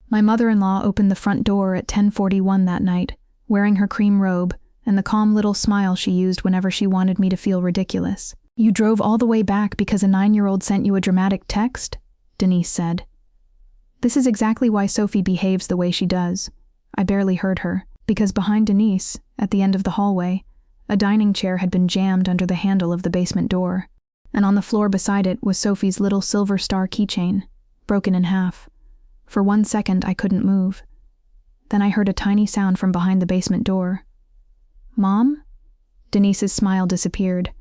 My mother-in-law opened the front door at 10:41 that night, wearing her cream robe and the calm little smile she used whenever she wanted me to feel ridiculous. "You drove all the way back because a 9-year-old sent you a dramatic text?" Denise said. This is exactly why Sophie behaves the way she does. I barely heard her, because behind Denise, at the end of the hallway, a dining chair had been jammed under the handle of the basement door, and on the floor beside it was Sophie's little silver star keychain, broken in half. For 1 second I couldn't move. Then I heard a tiny sound from behind the basement door. "Mom?" Denise's smile disappeared.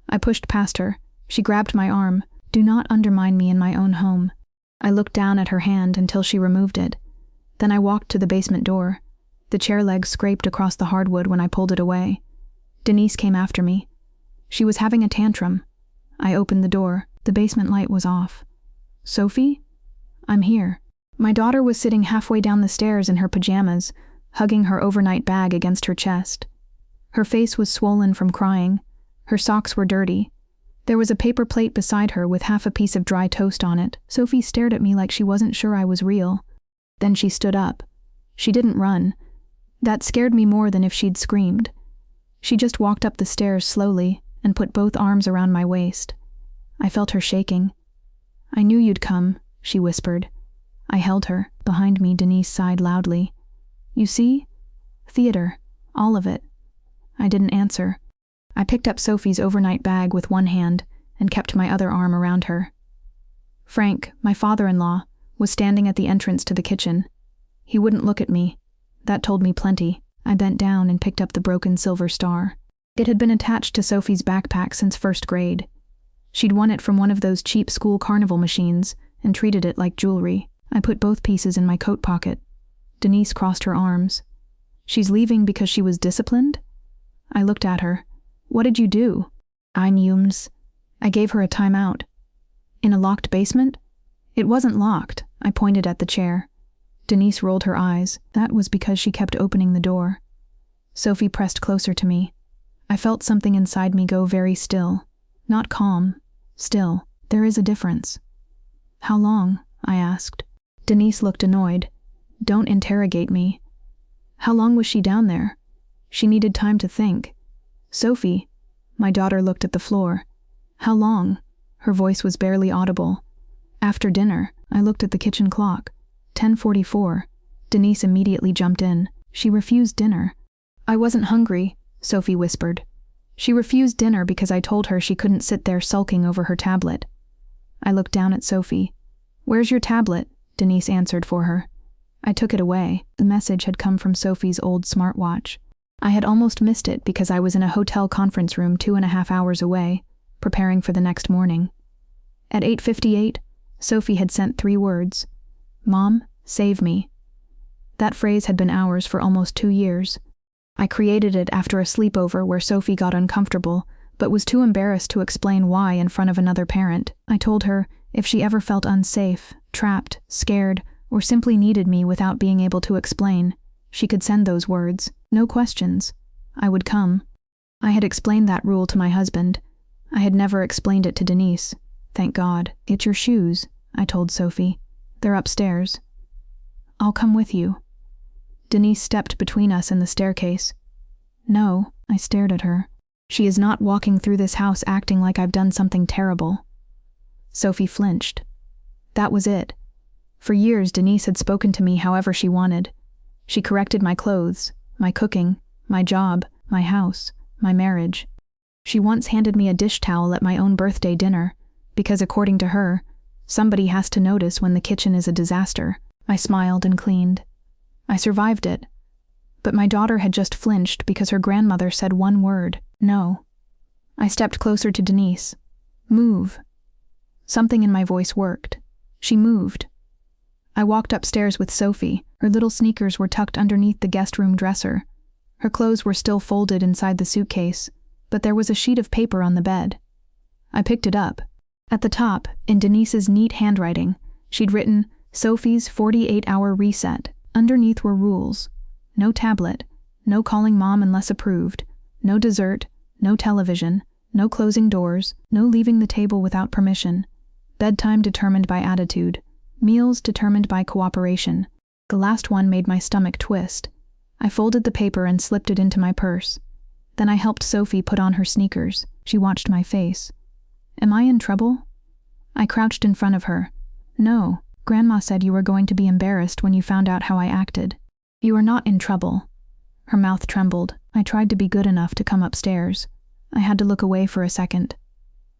I pushed past her. She grabbed my arm. "Do not undermine me in my own home." I looked down at her hand until she removed it. Then I walked to the basement door. The chair legs scraped across the hardwood when I pulled it away. Denise came after me. She was having a tantrum. I opened the door. The basement light was off. "Sophie?" "I'm here." My daughter was sitting halfway down the stairs in her pajamas, hugging her overnight bag against her chest. Her face was swollen from crying. Her socks were dirty. There was a paper plate beside her with half a piece of dry toast on it. Sophie stared at me like she wasn't sure I was real. Then she stood up. She didn't run. That scared me more than if she'd screamed. She just walked up the stairs slowly and put both arms around my waist. I felt her shaking. "I knew you'd come," she whispered. I held her. Behind me, Denise sighed loudly. "You see? Theater. All of it." I didn't answer. I picked up Sophie's overnight bag with one hand and kept my other arm around her. Frank, my father-in-law, was standing at the entrance to the kitchen. He wouldn't look at me. That told me plenty. I bent down and picked up the broken silver star. It had been attached to Sophie's backpack since first grade. She'd won it from one of those cheap school carnival machines and treated it like jewelry. I put both pieces in my coat pocket. Denise crossed her arms. "She's leaving because she was disciplined?" I looked at her. "What did you do?" "Yums." I gave her a timeout. "In a locked basement?" "It wasn't locked." I pointed at the chair. Denise rolled her eyes. "That was because she kept opening the door." Sophie pressed closer to me. I felt something inside me go very still. Not calm. Still. There is a difference. "How long?" I asked. Denise looked annoyed. "Don't interrogate me." "How long was she down there?" She needed time to think. "Sophie." My daughter looked at the floor. "How long?" Her voice was barely audible. "After dinner." I looked at the kitchen clock. 10:44. Denise immediately jumped in. "She refused dinner." "I wasn't hungry," Sophie whispered. "She refused dinner because I told her she couldn't sit there sulking over her tablet." I looked down at Sophie. "Where's your tablet?" Denise answered for her. I took it away. The message had come from Sophie's old smartwatch. I had almost missed it because I was in a hotel conference room 2.5 hours away, preparing for the next morning. At 8:58, Sophie had sent 3 words. "Mom, save me." That phrase had been ours for almost 2 years. I created it after a sleepover where Sophie got uncomfortable, but was too embarrassed to explain why in front of another parent. I told her if she ever felt unsafe, trapped, scared, or simply needed me without being able to explain, she could send those words. No questions. I would come. I had explained that rule to my husband. I had never explained it to Denise. Thank God. "Get your shoes," I told Sophie. "They're upstairs." "I'll come with you." Denise stepped between us and the staircase. "No," I stared at her. "She is not walking through this house acting like I've done something terrible." Sophie flinched. That was it. For years, Denise had spoken to me however she wanted. She corrected my clothes, my cooking, my job, my house, my marriage. She once handed me a dish towel at my own birthday dinner, because according to her, somebody has to notice when the kitchen is a disaster. I smiled and cleaned. I survived it. But my daughter had just flinched because her grandmother said one word: no. I stepped closer to Denise. "Move." Something in my voice worked. She moved. I walked upstairs with Sophie. Her little sneakers were tucked underneath the guest room dresser. Her clothes were still folded inside the suitcase, but there was a sheet of paper on the bed. I picked it up. At the top, in Denise's neat handwriting, she'd written, "Sophie's 48-hour reset." Underneath were rules. No tablet, no calling mom unless approved, no dessert, no television, no closing doors, no leaving the table without permission, bedtime determined by attitude, meals determined by cooperation, The last one made my stomach twist. I folded the paper and slipped it into my purse. Then I helped Sophie put on her sneakers. She watched my face. Am I in trouble? I crouched in front of her. No, Grandma said you were going to be embarrassed when you found out how I acted. You are not in trouble. Her mouth trembled. I tried to be good enough to come upstairs. I had to look away for a second.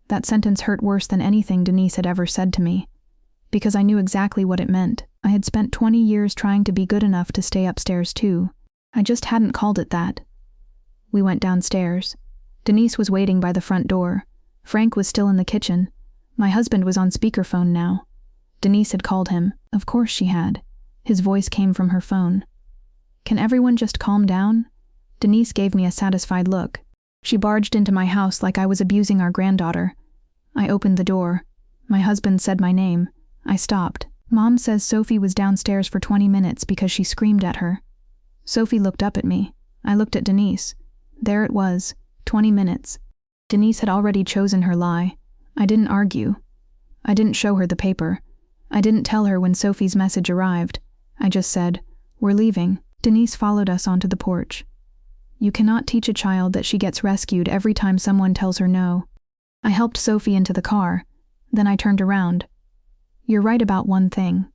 That sentence hurt worse than anything Denise had ever said to me, because I knew exactly what it meant. I had spent 20 years trying to be good enough to stay upstairs too. I just hadn't called it that. We went downstairs. Denise was waiting by the front door. Frank was still in the kitchen. My husband was on speakerphone now. Denise had called him. Of course she had. His voice came from her phone. Can everyone just calm down? Denise gave me a satisfied look. She barged into my house like I was abusing our granddaughter. I opened the door. My husband said my name. I stopped. Mom says Sophie was downstairs for 20 minutes because she screamed at her. Sophie looked up at me. I looked at Denise. There it was, 20 minutes. Denise had already chosen her lie. I didn't argue. I didn't show her the paper. I didn't tell her when Sophie's message arrived. I just said, "We're leaving." Denise followed us onto the porch. You cannot teach a child that she gets rescued every time someone tells her no. I helped Sophie into the car. Then I turned around. You're right about one thing.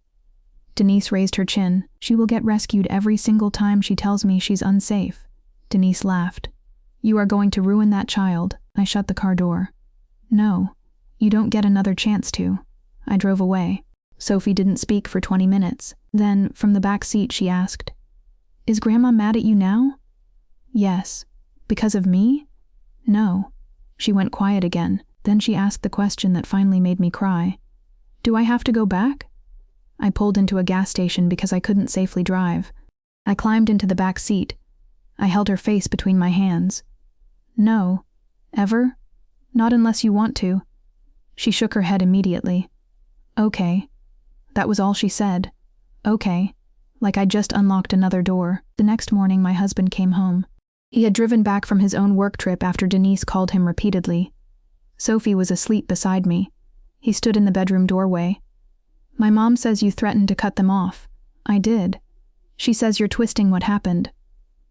Denise raised her chin. She will get rescued every single time she tells me she's unsafe. Denise laughed. You are going to ruin that child. I shut the car door. No, you don't get another chance to. I drove away. Sophie didn't speak for 20 minutes. Then, from the back seat, she asked, Is Grandma mad at you now? Yes. Because of me? No. She went quiet again. Then she asked the question that finally made me cry. Do I have to go back? I pulled into a gas station because I couldn't safely drive. I climbed into the back seat. I held her face between my hands. No. Ever? Not unless you want to. She shook her head immediately. Okay. That was all she said. Okay. Like I just unlocked another door. The next morning my husband came home. He had driven back from his own work trip after Denise called him repeatedly. Sophie was asleep beside me. He stood in the bedroom doorway. My mom says you threatened to cut them off. I did. She says you're twisting what happened.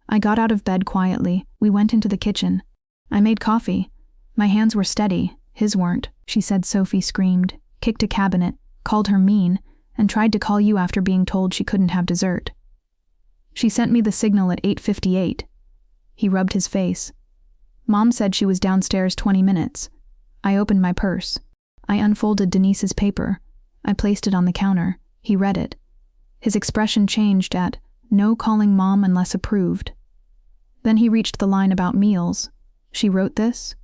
I got out of bed quietly. We went into the kitchen. I made coffee. My hands were steady. His weren't. She said Sophie screamed, kicked a cabinet, called her mean, and tried to call you after being told she couldn't have dessert. She sent me the signal at 8:58. He rubbed his face. Mom said she was downstairs 20 minutes. I opened my purse. I unfolded Denise's paper. I placed it on the counter. He read it. His expression changed at, no calling Mom unless approved. Then he reached the line about meals. She wrote this?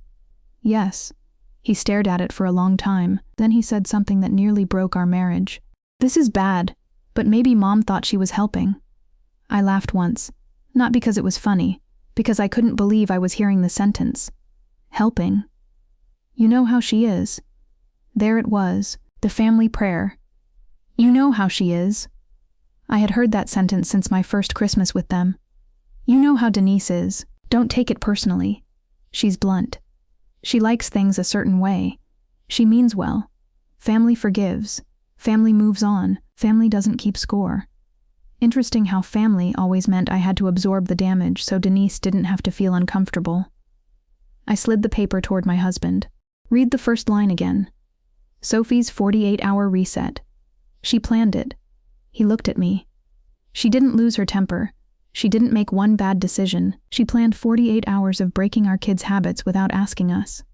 Yes. He stared at it for a long time. Then he said something that nearly broke our marriage. This is bad, but maybe Mom thought she was helping. I laughed once. Not because it was funny, because I couldn't believe I was hearing the sentence. Helping. You know how she is. There it was, the family prayer. You know how she is. I had heard that sentence since my first Christmas with them. You know how Denise is. Don't take it personally. She's blunt. She likes things a certain way. She means well. Family forgives. Family moves on. Family doesn't keep score. Interesting how family always meant I had to absorb the damage so Denise didn't have to feel uncomfortable. I slid the paper toward my husband. Read the first line again. Sophie's 48-hour reset. She planned it. He looked at me. She didn't lose her temper. She didn't make one bad decision. She planned 48 hours of breaking our kids' habits without asking us.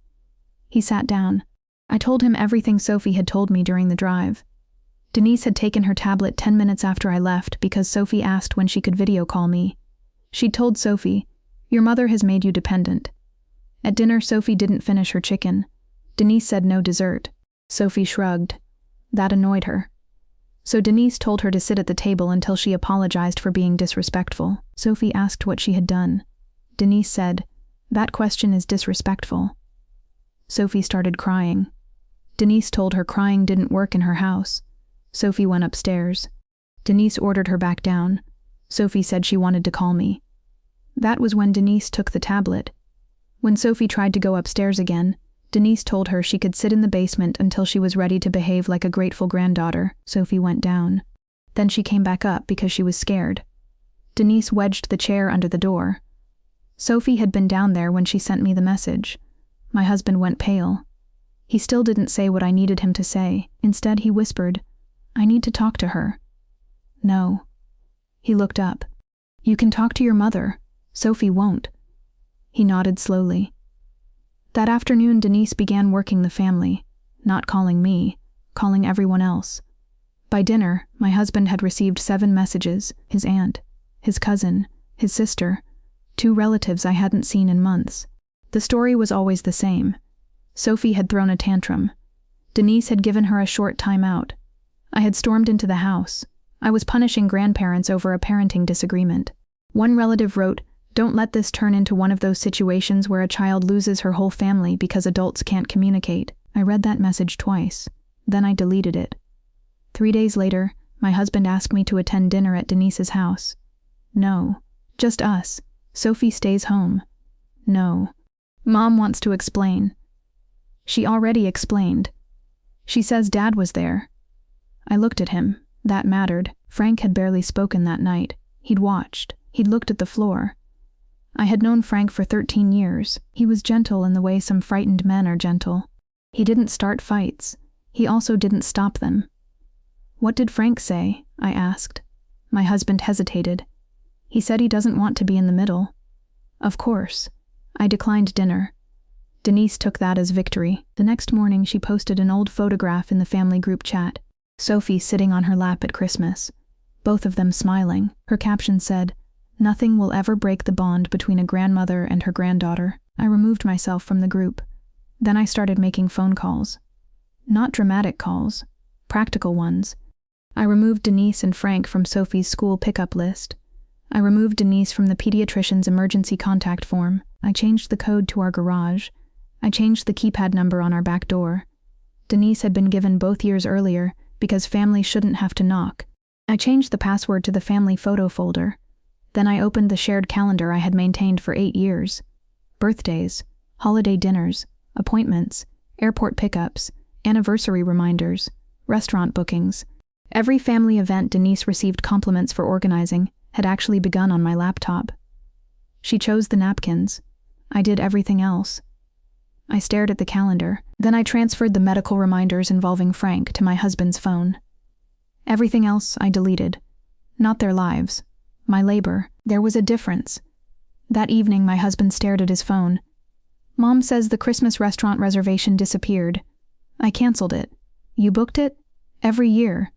He sat down. I told him everything Sophie had told me during the drive. Denise had taken her tablet 10 minutes after I left because Sophie asked when she could video call me. She'd told Sophie, "Your mother has made you dependent." At dinner, Sophie didn't finish her chicken. Denise said no dessert. Sophie shrugged. That annoyed her. So Denise told her to sit at the table until she apologized for being disrespectful. Sophie asked what she had done. Denise said, "That question is disrespectful." Sophie started crying. Denise told her crying didn't work in her house. Sophie went upstairs. Denise ordered her back down. Sophie said she wanted to call me. That was when Denise took the tablet. When Sophie tried to go upstairs again, Denise told her she could sit in the basement until she was ready to behave like a grateful granddaughter. Sophie went down. Then she came back up because she was scared. Denise wedged the chair under the door. Sophie had been down there when she sent me the message. My husband went pale. He still didn't say what I needed him to say. Instead, he whispered, "I need to talk to her." "No." He looked up. "You can talk to your mother. Sophie won't." He nodded slowly. That afternoon, Denise began working the family, not calling me, calling everyone else. By dinner, my husband had received 7 messages: his aunt, his cousin, his sister, 2 relatives I hadn't seen in months. The story was always the same. Sophie had thrown a tantrum. Denise had given her a short timeout. I had stormed into the house. I was punishing grandparents over a parenting disagreement. One relative wrote, "Don't let this turn into one of those situations where a child loses her whole family because adults can't communicate." I read that message twice. Then I deleted it. 3 days later, my husband asked me to attend dinner at Denise's house. No. Just us. Sophie stays home. No. Mom wants to explain. She already explained. She says Dad was there. I looked at him. That mattered. Frank had barely spoken that night. He'd watched. He'd looked at the floor. I had known Frank for 13 years. He was gentle in the way some frightened men are gentle. He didn't start fights. He also didn't stop them. "What did Frank say?" I asked. My husband hesitated. He said he doesn't want to be in the middle. Of course. I declined dinner. Denise took that as victory. The next morning, she posted an old photograph in the family group chat. Sophie sitting on her lap at Christmas. Both of them smiling. Her caption said, "Nothing will ever break the bond between a grandmother and her granddaughter." I removed myself from the group. Then I started making phone calls. Not dramatic calls. Practical ones. I removed Denise and Frank from Sophie's school pickup list. I removed Denise from the pediatrician's emergency contact form. I changed the code to our garage. I changed the keypad number on our back door. Denise had been given both years earlier because family shouldn't have to knock. I changed the password to the family photo folder. Then I opened the shared calendar I had maintained for 8 years. Birthdays, holiday dinners, appointments, airport pickups, anniversary reminders, restaurant bookings. Every family event Denise received compliments for organizing had actually begun on my laptop. She chose the napkins. I did everything else. I stared at the calendar. Then I transferred the medical reminders involving Frank to my husband's phone. Everything else I deleted. Not their lives. My labor. There was a difference. That evening, my husband stared at his phone. "Mom says the Christmas restaurant reservation disappeared. I canceled it. You booked it? Every year."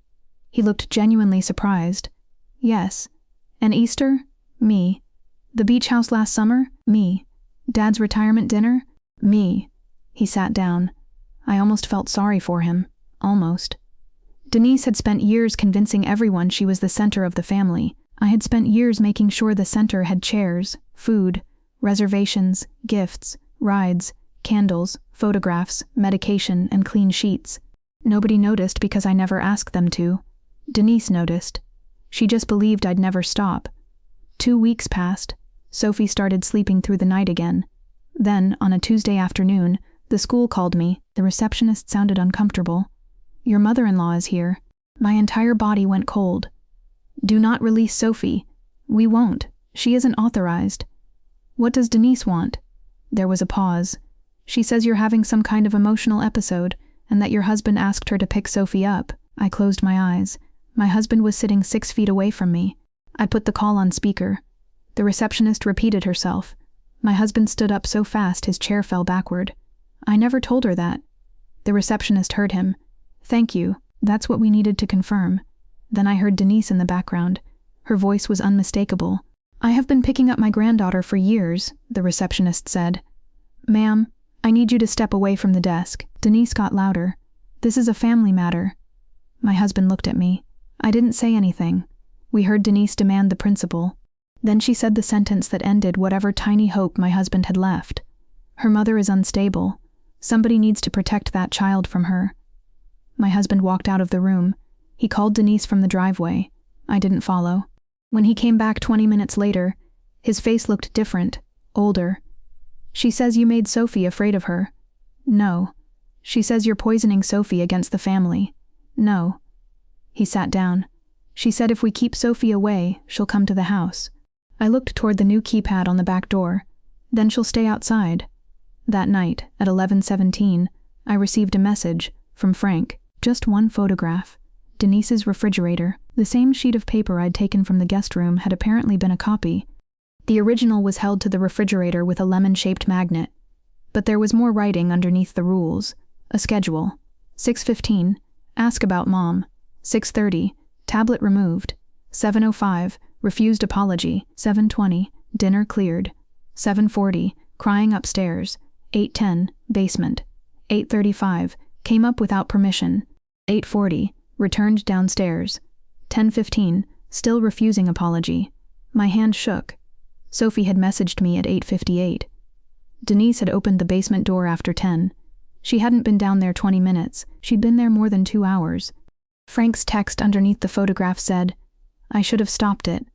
He looked genuinely surprised. "Yes." "And Easter? Me. The beach house last summer? Me. Dad's retirement dinner? Me." He sat down. I almost felt sorry for him. Almost. Denise had spent years convincing everyone she was the center of the family. I had spent years making sure the center had chairs, food, reservations, gifts, rides, candles, photographs, medication, and clean sheets. Nobody noticed because I never asked them to. Denise noticed. She just believed I'd never stop. 2 weeks passed. Sophie started sleeping through the night again. Then, on a Tuesday afternoon, the school called me. The receptionist sounded uncomfortable. "Your mother-in-law is here." My entire body went cold. "Do not release Sophie." "We won't. She isn't authorized." "What does Denise want?" There was a pause. "She says you're having some kind of emotional episode, and that your husband asked her to pick Sophie up." I closed my eyes. My husband was sitting 6 feet away from me. I put the call on speaker. The receptionist repeated herself. My husband stood up so fast his chair fell backward. "I never told her that." The receptionist heard him. "Thank you. That's what we needed to confirm." Then I heard Denise in the background. Her voice was unmistakable. "I have been picking up my granddaughter for years," the receptionist said. "Ma'am, I need you to step away from the desk." Denise got louder. "This is a family matter." My husband looked at me. I didn't say anything. We heard Denise demand the principal. Then she said the sentence that ended whatever tiny hope my husband had left. "Her mother is unstable. Somebody needs to protect that child from her." My husband walked out of the room. He called Denise from the driveway. I didn't follow. When he came back 20 minutes later, his face looked different, older. "She says you made Sophie afraid of her." "No." "She says you're poisoning Sophie against the family." "No." He sat down. She said if we keep Sophie away, she'll come to the house. I looked toward the new keypad on the back door. Then she'll stay outside. That night, at 11:17, I received a message from Frank. Just one photograph. Denise's refrigerator. The same sheet of paper I'd taken from the guest room had apparently been a copy. The original was held to the refrigerator with a lemon-shaped magnet. But there was more writing underneath the rules. A schedule. 6:15, ask about mom. 6:30, tablet removed. 7:05, refused apology. 7:20, dinner cleared. 7:40, crying upstairs. 8:10, basement. 8:35, came up without permission. 8:40, returned downstairs. 10:15, still refusing apology. My hand shook. Sophie had messaged me at 8:58. Denise had opened the basement door after 10. She hadn't been down there 20 minutes. She'd been there more than 2 hours. Frank's text underneath the photograph said, "I should have stopped it."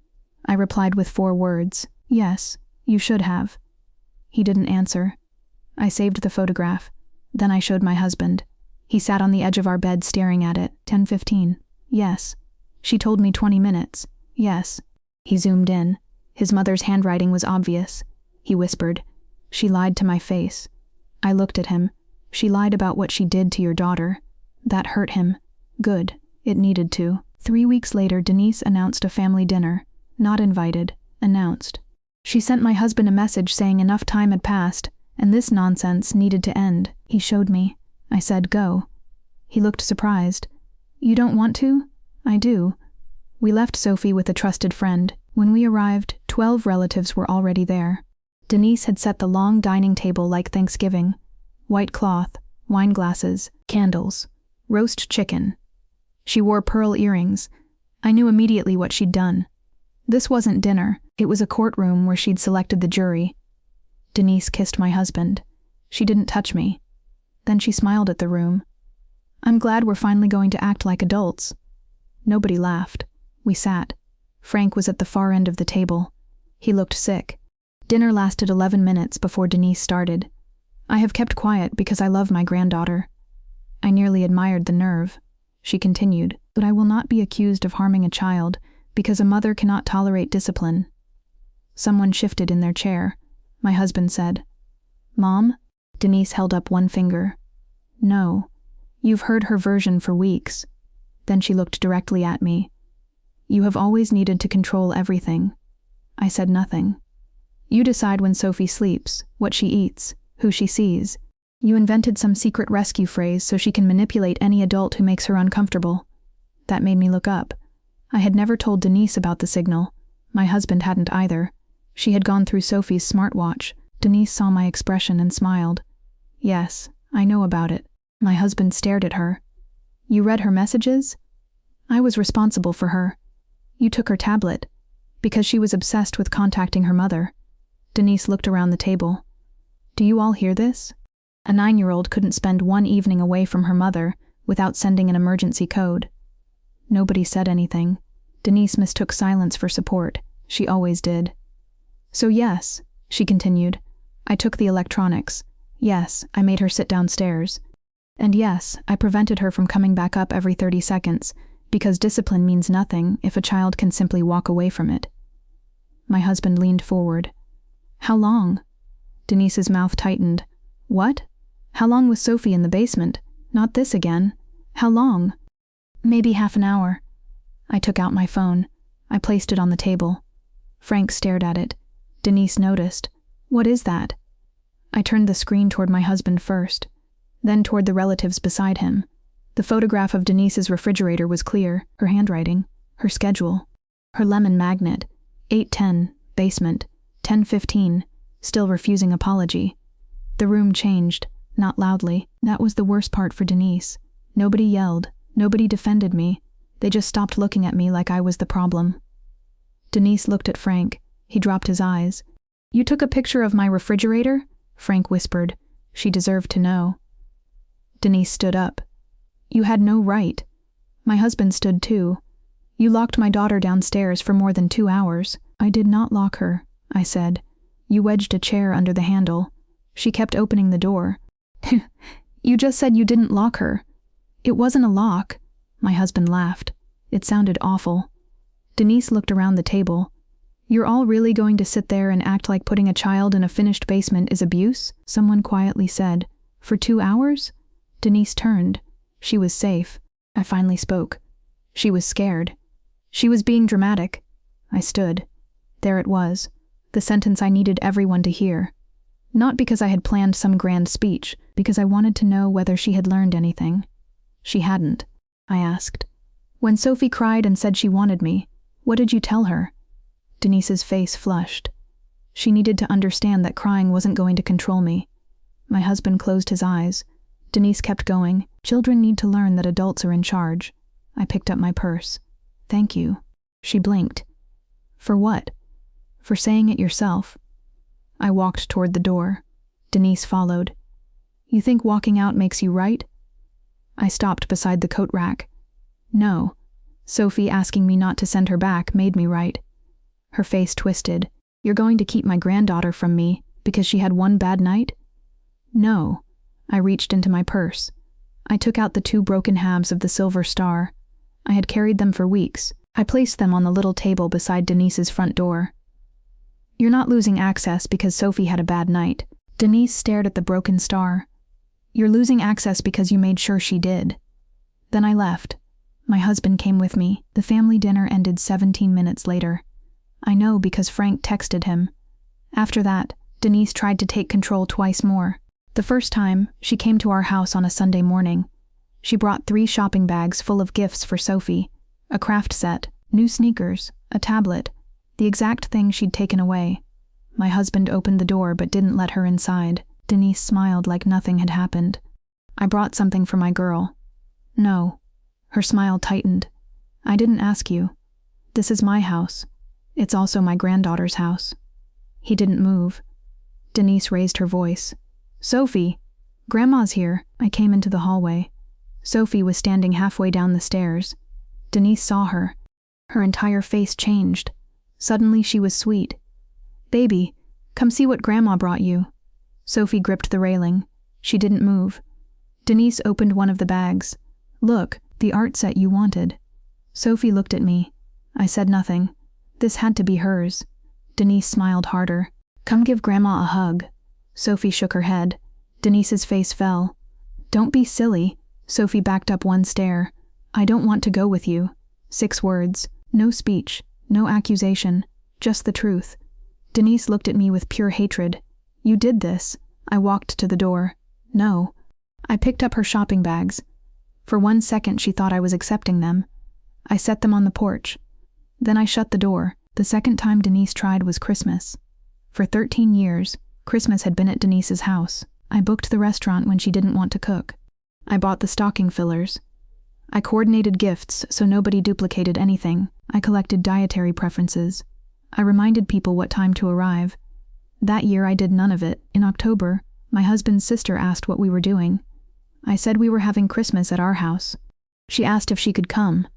I replied with 4 words. "Yes, you should have." He didn't answer. I saved the photograph. Then I showed my husband. He sat on the edge of our bed staring at it. 10:15. Yes. She told me 20 minutes. Yes. He zoomed in. His mother's handwriting was obvious. He whispered, "She lied to my face." I looked at him. "She lied about what she did to your daughter." That hurt him. Good. It needed to. 3 weeks later, Denise announced a family dinner. Not invited. Announced. She sent my husband a message saying enough time had passed, and this nonsense needed to end. He showed me. I said, "Go." He looked surprised. "You don't want to?" "I do." We left Sophie with a trusted friend. When we arrived, 12 relatives were already there. Denise had set the long dining table like Thanksgiving. White cloth, wine glasses, candles, roast chicken. She wore pearl earrings. I knew immediately what she'd done. This wasn't dinner. It was a courtroom where she'd selected the jury. Denise kissed my husband. She didn't touch me. Then she smiled at the room. "I'm glad we're finally going to act like adults." Nobody laughed. We sat. Frank was at the far end of the table. He looked sick. Dinner lasted 11 minutes before Denise started. I have kept quiet because I love my granddaughter. I nearly admired the nerve. She continued, "But I will not be accused of harming a child because a mother cannot tolerate discipline." Someone shifted in their chair. My husband said, "Mom?" Denise held up one finger. "No. You've heard her version for weeks." Then she looked directly at me. "You have always needed to control everything." I said nothing. "You decide when Sophie sleeps, what she eats, who she sees. You invented some secret rescue phrase so she can manipulate any adult who makes her uncomfortable." That made me look up. I had never told Denise about the signal. My husband hadn't either. She had gone through Sophie's smartwatch. Denise saw my expression and smiled. "Yes, I know about it." My husband stared at her. "You read her messages?" "I was responsible for her." "You took her tablet." "Because she was obsessed with contacting her mother." Denise looked around the table. "Do you all hear this?" A 9-year-old couldn't spend one evening away from her mother without sending an emergency code. Nobody said anything. Denise mistook silence for support. She always did. "So yes," she continued, "I took the electronics. Yes, I made her sit downstairs. And yes, I prevented her from coming back up every 30 seconds, because discipline means nothing if a child can simply walk away from it." My husband leaned forward. "How long?" Denise's mouth tightened. "What? How long was Sophie in the basement? Not this again. How long?" "Maybe half an hour." I took out my phone. I placed it on the table. Frank stared at it. Denise noticed. "What is that?" I turned the screen toward my husband first, then toward the relatives beside him. The photograph of Denise's refrigerator was clear, her handwriting, her schedule, her lemon magnet, 8:10, basement, 10:15, still refusing apology. The room changed, not loudly. That was the worst part for Denise. Nobody yelled, nobody defended me. They just stopped looking at me like I was the problem. Denise looked at Frank. He dropped his eyes. "You took a picture of my refrigerator?" Frank whispered. She deserved to know. Denise stood up. "You had no right." My husband stood too. "You locked my daughter downstairs for more than 2 hours." "I did not lock her," I said. "You wedged a chair under the handle. She kept opening the door." "You just said you didn't lock her." "It wasn't a lock." My husband laughed. It sounded awful. Denise looked around the table. You're all really going to sit there and act like putting a child in a finished basement is abuse? Someone quietly said. For 2 hours? Denise turned. She was safe. I finally spoke. She was scared. She was being dramatic. I stood. There it was, the sentence I needed everyone to hear. Not because I had planned some grand speech, because I wanted to know whether she had learned anything. She hadn't. I asked. When Sophie cried and said she wanted me, what did you tell her? Denise's face flushed. She needed to understand that crying wasn't going to control me. My husband closed his eyes. Denise kept going. Children need to learn that adults are in charge. I picked up my purse. Thank you. She blinked. For what? For saying it yourself. I walked toward the door. Denise followed. You think walking out makes you right? I stopped beside the coat rack. No. Sophie asking me not to send her back made me right. Her face twisted. You're going to keep my granddaughter from me because she had one bad night? No. I reached into my purse. I took out the 2 broken halves of the silver star. I had carried them for weeks. I placed them on the little table beside Denise's front door. You're not losing access because Sophie had a bad night. Denise stared at the broken star. You're losing access because you made sure she did. Then I left. My husband came with me. The family dinner ended 17 minutes later. I know because Frank texted him. After that, Denise tried to take control twice more. The first time, she came to our house on a Sunday morning. She brought 3 shopping bags full of gifts for Sophie, a craft set, new sneakers, a tablet, the exact thing she'd taken away. My husband opened the door but didn't let her inside. Denise smiled like nothing had happened. I brought something for my girl. No. Her smile tightened. I didn't ask you. This is my house. It's also my granddaughter's house. He didn't move. Denise raised her voice. Sophie! Grandma's here. I came into the hallway. Sophie was standing halfway down the stairs. Denise saw her. Her entire face changed. Suddenly she was sweet. Baby, come see what Grandma brought you. Sophie gripped the railing. She didn't move. Denise opened one of the bags. Look, the art set you wanted. Sophie looked at me. I said nothing. This had to be hers. Denise smiled harder. Come give Grandma a hug. Sophie shook her head. Denise's face fell. Don't be silly. Sophie backed up one stair. I don't want to go with you. 6 words. No speech. No accusation. Just the truth. Denise looked at me with pure hatred. You did this. I walked to the door. No. I picked up her shopping bags. For 1 second she thought I was accepting them. I set them on the porch. Then I shut the door. The second time Denise tried was Christmas. For 13 years, Christmas had been at Denise's house. I booked the restaurant when she didn't want to cook. I bought the stocking fillers. I coordinated gifts so nobody duplicated anything. I collected dietary preferences. I reminded people what time to arrive. That year I did none of it. In October, my husband's sister asked what we were doing. I said we were having Christmas at our house. She asked if she could come.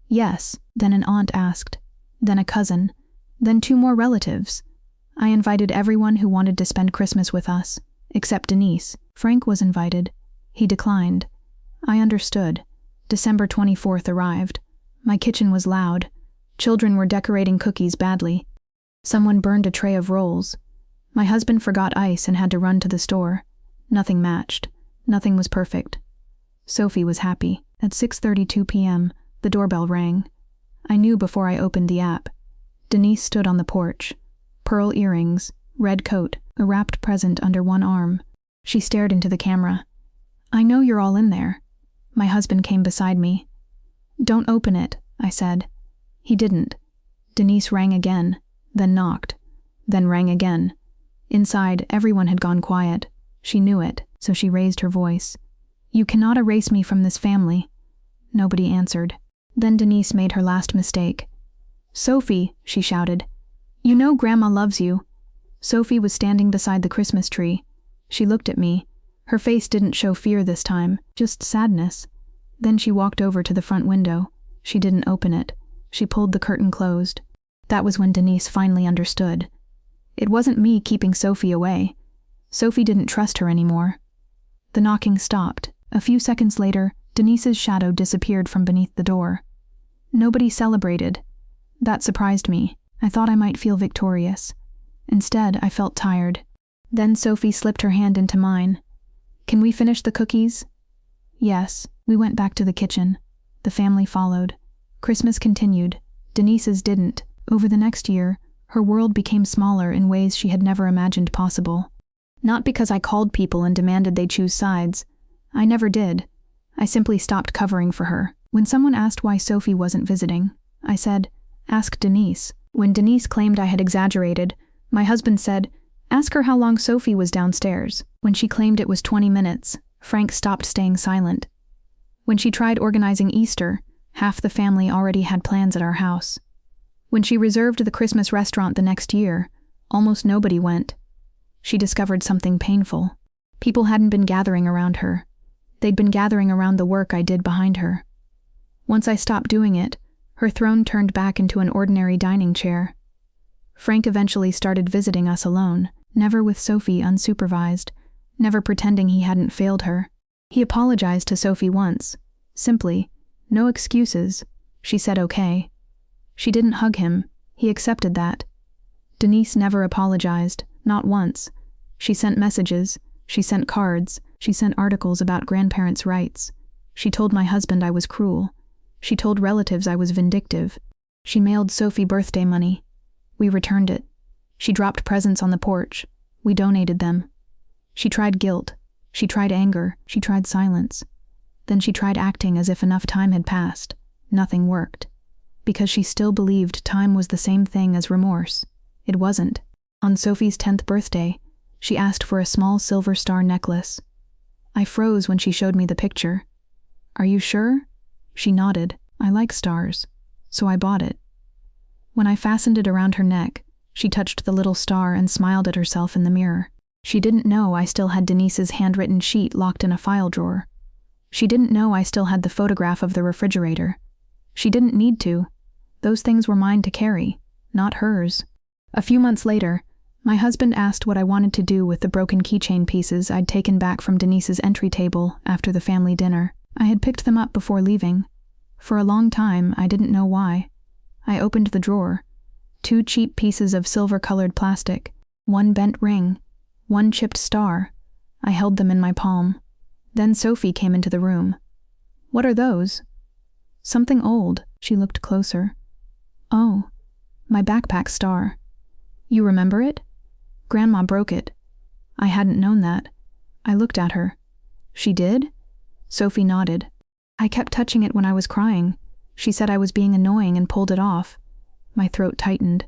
Yes, then an aunt asked. Then a cousin. Then 2 more relatives. I invited everyone who wanted to spend Christmas with us, except Denise. Frank was invited. He declined. I understood. December 24th arrived. My kitchen was loud. Children were decorating cookies badly. Someone burned a tray of rolls. My husband forgot ice and had to run to the store. Nothing matched. Nothing was perfect. Sophie was happy. At 6:32 p.m., the doorbell rang. I knew before I opened the app. Denise stood on the porch. Pearl earrings, red coat, a wrapped present under one arm. She stared into the camera. I know you're all in there. My husband came beside me. Don't open it, I said. He didn't. Denise rang again, then knocked, then rang again. Inside, everyone had gone quiet. She knew it, so she raised her voice. You cannot erase me from this family. Nobody answered. Then Denise made her last mistake. Sophie, she shouted. You know Grandma loves you. Sophie was standing beside the Christmas tree. She looked at me. Her face didn't show fear this time, just sadness. Then she walked over to the front window. She didn't open it. She pulled the curtain closed. That was when Denise finally understood. It wasn't me keeping Sophie away. Sophie didn't trust her anymore. The knocking stopped. A few seconds later, Denise's shadow disappeared from beneath the door. Nobody celebrated. That surprised me. I thought I might feel victorious. Instead, I felt tired. Then Sophie slipped her hand into mine. Can we finish the cookies? Yes. We went back to the kitchen. The family followed. Christmas continued. Denise's didn't. Over the next year, her world became smaller in ways she had never imagined possible. Not because I called people and demanded they choose sides. I never did. I simply stopped covering for her. When someone asked why Sophie wasn't visiting, I said, "Ask Denise." When Denise claimed I had exaggerated, my husband said, "Ask her how long Sophie was downstairs." When she claimed it was 20 minutes, Frank stopped staying silent. When she tried organizing Easter, half the family already had plans at our house. When she reserved the Christmas restaurant the next year, almost nobody went. She discovered something painful. People hadn't been gathering around her. They'd been gathering around the work I did behind her. Once I stopped doing it, her throne turned back into an ordinary dining chair. Frank eventually started visiting us alone, never with Sophie unsupervised, never pretending he hadn't failed her. He apologized to Sophie once. Simply, no excuses. She said okay. She didn't hug him. He accepted that. Denise never apologized, not once. She sent messages. She sent cards. She sent articles about grandparents' rights. She told my husband I was cruel. She told relatives I was vindictive. She mailed Sophie birthday money. We returned it. She dropped presents on the porch. We donated them. She tried guilt. She tried anger. She tried silence. Then she tried acting as if enough time had passed. Nothing worked. Because she still believed time was the same thing as remorse. It wasn't. On Sophie's 10th birthday, she asked for a small silver star necklace. I froze when she showed me the picture. "Are you sure?" She nodded. "I like stars." So I bought it. When I fastened it around her neck, she touched the little star and smiled at herself in the mirror. She didn't know I still had Denise's handwritten sheet locked in a file drawer. She didn't know I still had the photograph of the refrigerator. She didn't need to. Those things were mine to carry, not hers. A few months later, my husband asked what I wanted to do with the broken keychain pieces I'd taken back from Denise's entry table after the family dinner. I had picked them up before leaving. For a long time, I didn't know why. I opened the drawer. 2 cheap pieces of silver-colored plastic, 1 bent ring, 1 chipped star. I held them in my palm. Then Sophie came into the room. "What are those?" "Something old." She looked closer. "Oh, my backpack star." "You remember it?" "Grandma broke it." I hadn't known that. I looked at her. "She did?" Sophie nodded. "I kept touching it when I was crying. She said I was being annoying and pulled it off." My throat tightened.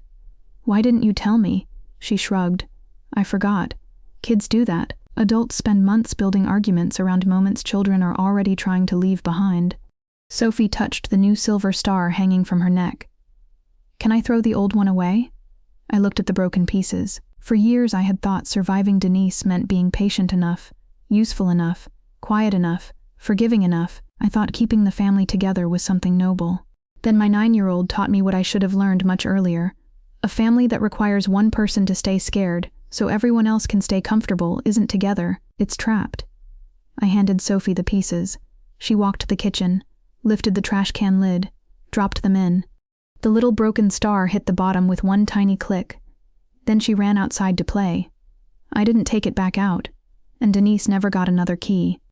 "Why didn't you tell me?" She shrugged. "I forgot. Kids do that. Adults spend months building arguments around moments children are already trying to leave behind." Sophie touched the new silver star hanging from her neck. "Can I throw the old one away?" I looked at the broken pieces. For years I had thought surviving Denise meant being patient enough, useful enough, quiet enough, forgiving enough. I thought keeping the family together was something noble. Then my 9-year-old taught me what I should have learned much earlier. A family that requires one person to stay scared, so everyone else can stay comfortable, isn't together, it's trapped. I handed Sophie the pieces. She walked to the kitchen, lifted the trash can lid, dropped them in. The little broken star hit the bottom with one tiny click. Then she ran outside to play. I didn't take it back out, and Denise never got another key.